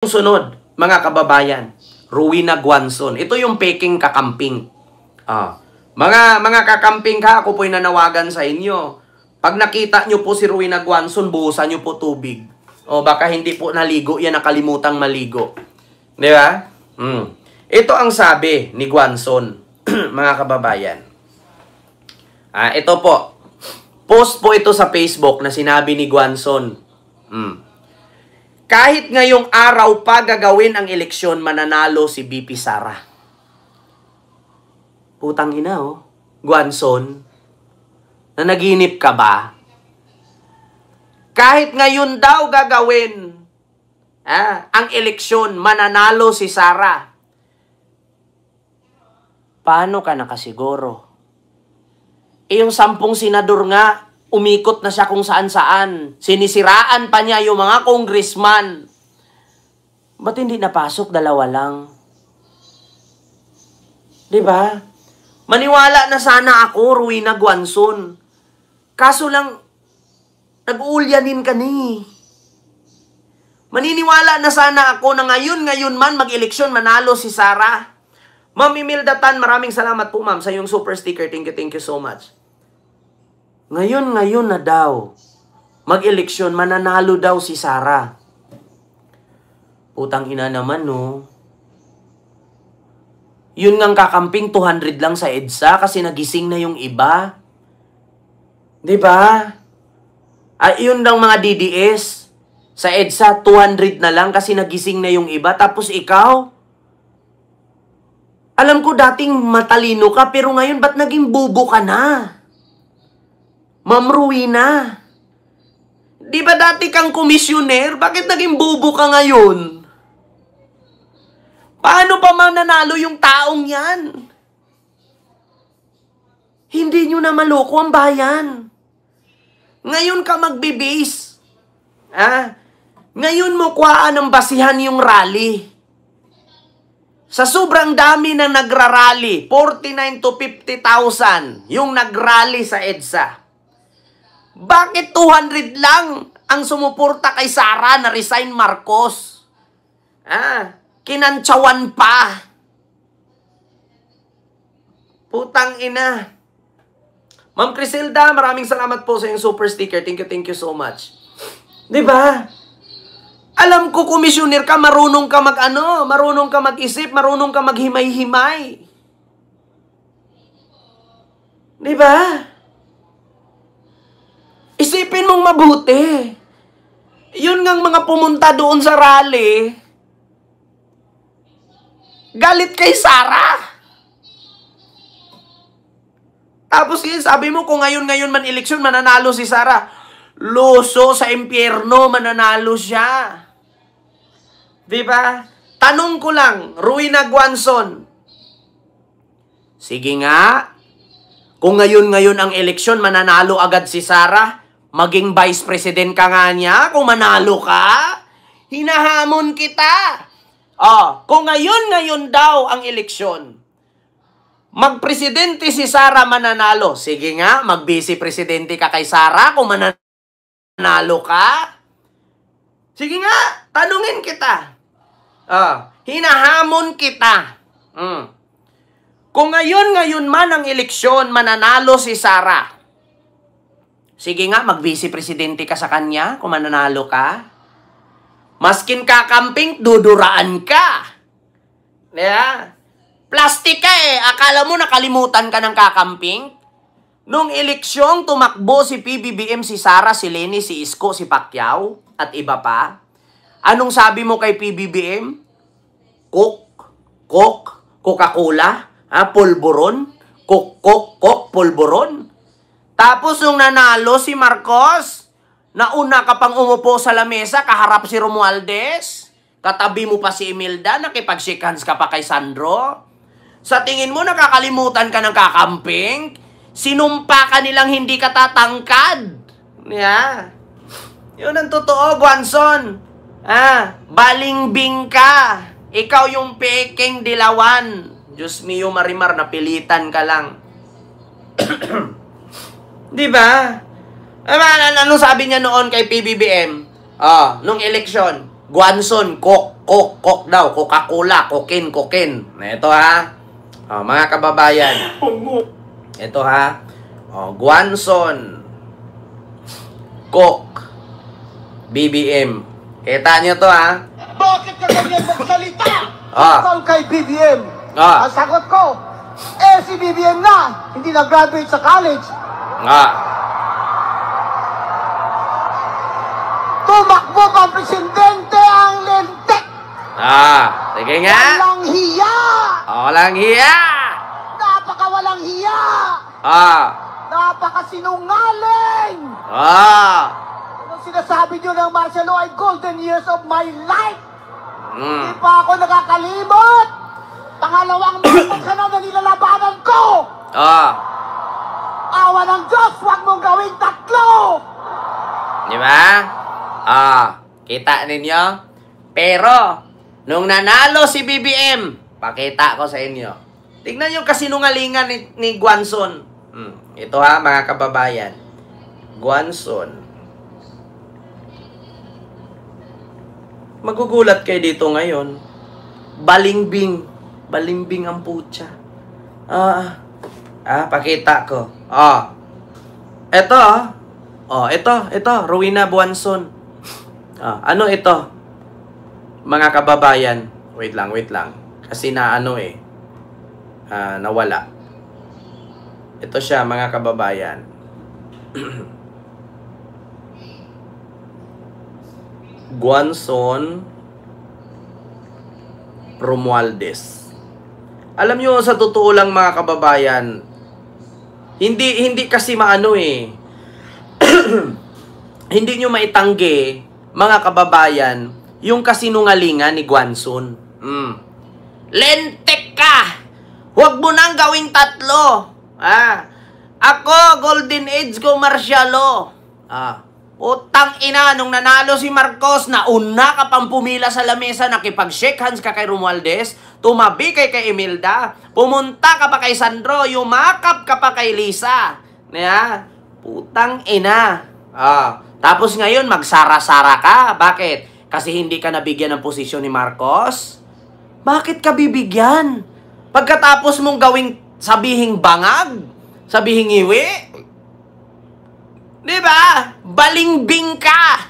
Sunod, mga kababayan, Rowena Guanzon. Ito yung peking kakamping. Mga kakamping ka, ako po'y nanawagan sa inyo. Pag nakita nyo po si Rowena Guanzon, buhusan nyo po tubig. O baka hindi po naligo, yan nakalimutang maligo. Di ba? Ito ang sabi ni Guanzon, mga kababayan. Ito po. Post po ito sa Facebook na sinabi ni Guanzon. Kahit ngayong araw pa gagawin ang eleksyon, mananalo si BP Sara. Putang ina, oh. Guanzon, nanaginip ka ba? Kahit ngayon daw gagawin ang eleksyon, mananalo si Sara. Paano ka nakasiguro? Yung 10 senador nga, umikot na siya kung saan-saan. Sinisiraan pa niya yung mga congressman. Ba't hindi napasok? 2 lang. Diba? Maniwala na sana ako, Rowena Guanzon. Kaso lang, nag-uulyanin ka ni. Maniniwala na sana ako na ngayon man mag-eleksyon, manalo si Sara. Ma'am Imelda Tan, maraming salamat po ma'am sa yung super sticker. Thank you so much. Ngayon na daw, mag-eleksyon, mananalo daw si Sara. Putang ina naman, no? Yun ngang kakamping, 200 lang sa EDSA kasi nagising na yung iba. Diba? Yun lang mga DDS. Sa EDSA, 200 na lang kasi nagising na yung iba. Tapos ikaw, alam ko dating matalino ka, pero ngayon ba't naging bubo ka na? Ma'am Rowena, di ba dati kang komisyoner? Bakit naging bubo ka ngayon? Paano pa mananalo yung taong yan? Hindi nyo na maloko ang bayan. Ngayon ka magbibase. Ngayon mo kuhaan ng basihan yung rally. Sa sobrang dami na nagrarally, 49 to 50,000 yung nagrally sa EDSA. Bakit 200 lang ang sumuporta kay Sara na resign Marcos? Kinantsawan pa. Putang ina. Ma'am Criselda, maraming salamat po sa yung super sticker. Thank you so much. Diba? Alam ko, komisyoner ka, marunong ka marunong ka mag-isip, marunong ka maghimay-himay. Diba? Isipin mong mabuti. Yun ngang mga pumunta doon sa rally, galit kay Sara. Tapos yun, sabi mo, kung ngayon man eleksyon, mananalo si Sara. Loso sa impyerno, mananalo siya. Diba? Tanong ko lang, Rowena Guanzon. Sige nga, kung ngayon ang eleksyon, mananalo agad si Sara. Maging vice president ka nga niya, kung manalo ka, hinahamon kita. Kung ngayon daw ang eleksyon, magpresidente si Sara, mananalo. Sige nga, mag-vice presidente ka kay Sara, kung mananalo ka. Sige nga, tanungin kita. Hinahamon kita. Kung ngayon man ang eleksyon, mananalo si Sara. Sige nga, mag-vice presidente ka sa kanya kung mananalo ka. Maskin kakamping, duduraan ka. Yeah. Plastic ka eh. Akala mo nakalimutan ka ng kakamping? Nung eleksyong tumakbo si PBBM, si Sara, si Leni, si Isko, si Pacquiao, at iba pa. Anong sabi mo kay PBBM? Coca-Cola, pulburon, pulburon. Tapos nung nanalo si Marcos, nauna ka pang umupo sa lamesa, kaharap si Romualdez, katabi mo pa si Imelda, nakipag-shake hands ka pa kay Sandro. Sa tingin mo, nakakalimutan ka ng kakamping? Sinumpa ka nilang hindi ka tatangkad. Yeah. Yun ang totoo, Guanzon. Balingbing ka. Ikaw yung peking dilawan. Diyos mio Marimar, napilitan ka lang. Diba? Anong sabi niya noon kay PBBM? Nung eleksyon? Guanzon, coke daw. Coca-Cola, cocaine. Ito ha. Mga kababayan. Ito ha. Guanzon, coke, BBM. Kita nyo to ha. Bakit ka ganyan magsalita? Tungkol kay BBM. Ang sagot ko, si BBM na, hindi na-graduate sa college. Tumakbo pang presidente ang lentek. Sige nga. Walang hiya. Walang hiya. Napakawalang hiya. Napakasinungaling. Anong sinasabi nyo ng martial law ay golden years of my life? Hindi pa ako nakakalimot. Pangalawang minute ka na nilalabanan ko. Awa ng Diyos, huwag mong gawing 3. Di ba? Kita ninyo? Pero, nung nanalo si BBM, pakita ko sa inyo. Tignan yung kasinungalingan ni Guanzon. Ito ha, mga kababayan. Guanzon. Magugulat kayo dito ngayon. Balimbing. Balimbing ang putya. Pakita ko. Ito. Ito. Rowena Guanzon. Ano ito? Mga kababayan. Wait lang. Kasi nawala. Ito siya, mga kababayan. Guanzon Romualdez. Alam nyo, sa totoo lang mga kababayan, hindi kasi hindi nyo maitanggi, mga kababayan, yung kasinungalingan ni Guanzon. Lentek ka! Huwag mo nang gawing 3. Ako, golden age ko, martial law. Utang ina, nung nanalo si Marcos, nauna ka pang pumila sa lamesa, nakipag-shake hands ka kay Romualdez, tumabi kay Imelda, pumunta ka pa kay Sandro, yumakap ka pa kay Lisa. Putang ina. Tapos ngayon, magsara-sara ka. Bakit? Kasi hindi ka nabigyan ng posisyon ni Marcos? Bakit ka bibigyan? Pagkatapos mong sabihing bangag, sabihing iwi, diba? Balingbing ka.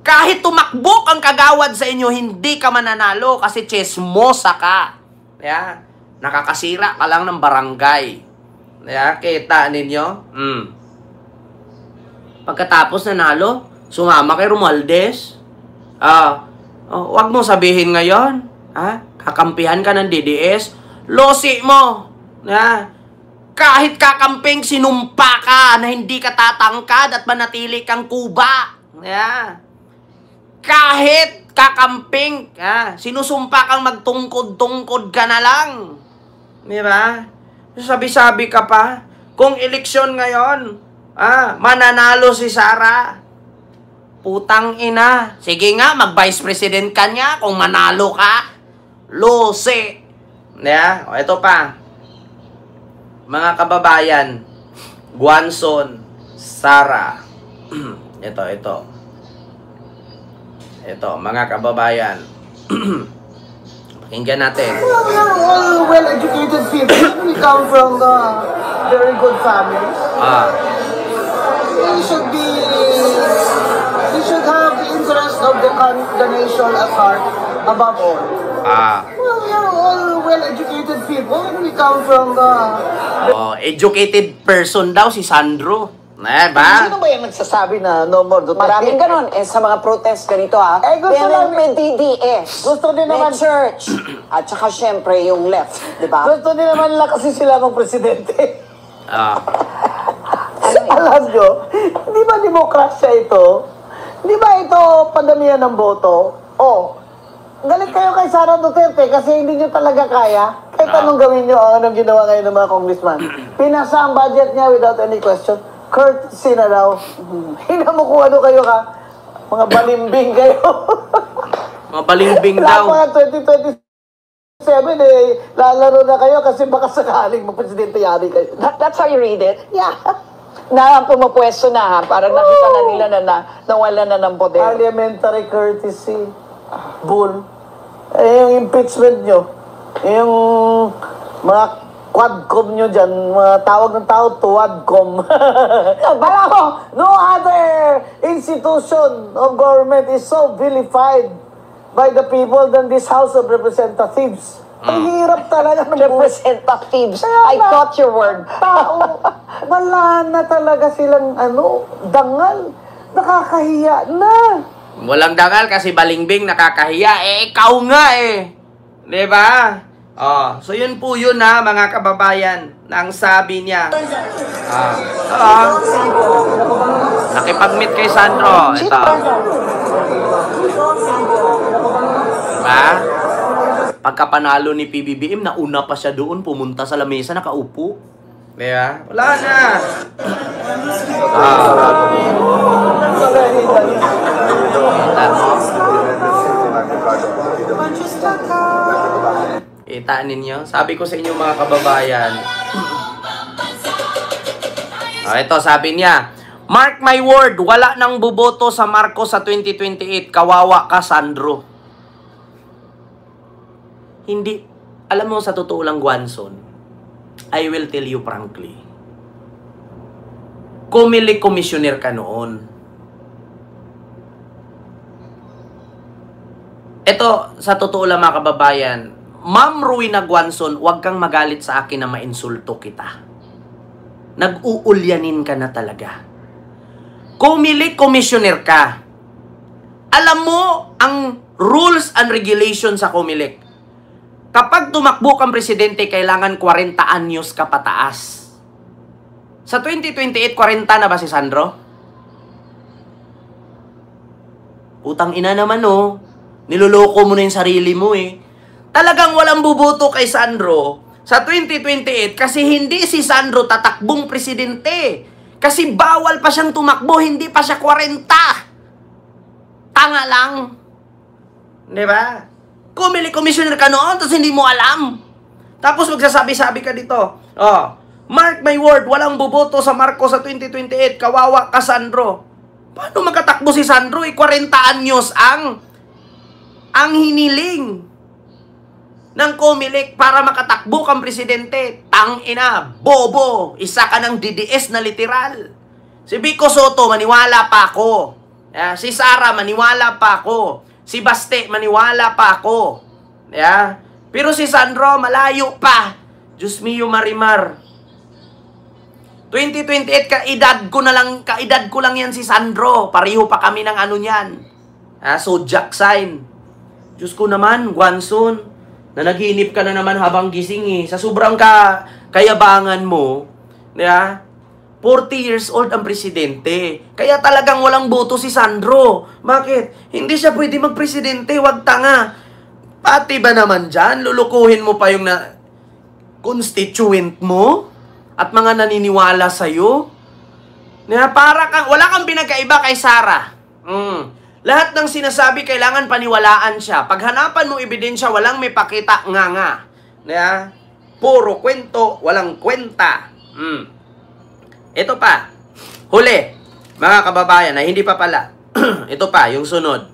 Kahit tumakbok ang kagawad sa inyo, hindi ka mananalo kasi chismosa ka. Nakakasira ka lang ng barangay. Kita ninyo? Pagkatapos nanalo, sumama kay Romualdez. Wag mo sabihin ngayon. Kakampihan ka ng DDS. Losi mo. Kahit kakamping, sinumpa ka na hindi ka tatangkad at manatili kang kuba. Kahit kakamping, sinusumpa kang magtungkod-tungkod ka na lang. Diba? Sabi-sabi ka pa, kung eleksyon ngayon, mananalo si Sara. Putang ina. Sige nga, mag-vice president ka niya kung manalo ka. Lose. Ito pa. Mga kababayan, Guanzon, Sara. Ito, mga kababayan. Pakinggan natin. Well, we're all well-educated people. We come from very good families. We should have the interest of the nation at heart above all. Well, we are all well-educated people. We come from educated person daw si Sandro. Sino ba yung nagsasabi na no more Duterte? Maraming ganon. Sa mga protest, ganito gusto lang may DDS. Gusto din naman. May church. At saka syempre yung left. Diba? Gusto din naman lang kasi sila ng presidente. Alam nyo, di ba demokrasya ito? Di ba ito padamihan ng boto? Galit kayo kay Sara Duterte kasi hindi nyo talaga kaya. Kahit anong gawin nyo, anong ginawa ngayon ng mga congressman. Pinasa ang budget niya without any question. Courtesy na daw. Hina mo kung ano kayo ka. Mga balimbing kayo. Mga balimbing daw. Mga 2027 lalaro na kayo kasi baka sakaling magpresidente yari kayo. That's how you read it? Yeah. Na pumapwesto na parang nakita na nila na nawala na ng poder. Parliamentary courtesy. bull. Yung impeachment nyo, yung mga quadcom nyo dyan, mga tawag ng tao, tuwadcom. Alam mo, no other institution of government is so vilified by the people than this House of Representatives. Ang hirap talaga ng Representatives. I caught your word. Tao, wala na talaga silang dangal. Nakakahiya na. Walang dangal kasi balimbing nakakahiya. Ikaw nga Di ba? So yun po yun mga kababayan, na ang sabi niya. Nakipag-meet kay Sandro. Ito. Diba? Pagkapanalo ni PBBM, nauna pa siya doon, pumunta sa lamesa, nakaupo. Diba? Wala na. Kita ninyo? Sabi ko sa inyo mga kababayan. Ito, sabi niya, mark my word, wala nang buboto sa Marcos sa 2028. Kawawa ka, Sandro. Hindi, alam mo sa totoo lang, Guanzon, I will tell you frankly. Comelec commissioner ka noon. Ito, sa totoo lang mga kababayan, Ma'am Rowena Guanzon, huwag kang magalit sa akin na mainsulto kita. Nag-uulyanin ka na talaga. Comelec commissioner ka. Alam mo ang rules and regulations sa Comelec. Kapag tumakbo kang presidente, kailangan 40 anyos ka pataas. Sa 2028, 40 na ba si Sandro? Utang ina naman niloloko mo na yung sarili mo Talagang walang buboto kay Sandro sa 2028 kasi hindi si Sandro tatakbong presidente. Kasi bawal pa siyang tumakbo, hindi pa siya 40. Tanga lang. Di ba? Comelec commissioner ka noon, tapos hindi mo alam. Tapos magsasabi-sabi ka dito. Mark my word, walang buboto sa Marcos sa 2028. Kawawa ka, Sandro. Paano makatakbo si Sandro? 40 anyos ang hiniling ng Comelec para makatakbo kang presidente. Tangina, bobo. Isa ka ng DDS na literal. Si Vico Soto, maniwala pa ako. Si Sara, maniwala pa ako. Si Baste, maniwala pa ako. Pero si Sandro, malayo pa. Diyos mio, Marimar. 2028, kaedad ko lang yan si Sandro. Pareho pa kami ng niyan. Zodiac sign. Diyos ko naman, Guanzon, na naghinip ka na naman habang gising Sa sobrang kayabangan mo, 40 years old ang presidente. Kaya talagang walang boto si Sandro. Bakit? Hindi siya pwede magpresidente. Wag tanga. Pati ba naman dyan? Lulukuhin mo pa yung constituent mo? At mga naniniwala sa'yo? Wala kang pinagkaiba kay Sara. Lahat ng sinasabi, kailangan paniwalaan siya. Paghanapan mo ebidensya, walang may pakita nga. Puro kwento, walang kwenta. Ito pa. Huli, mga kababayan, na hindi pa pala. Ito pa, yung sunod.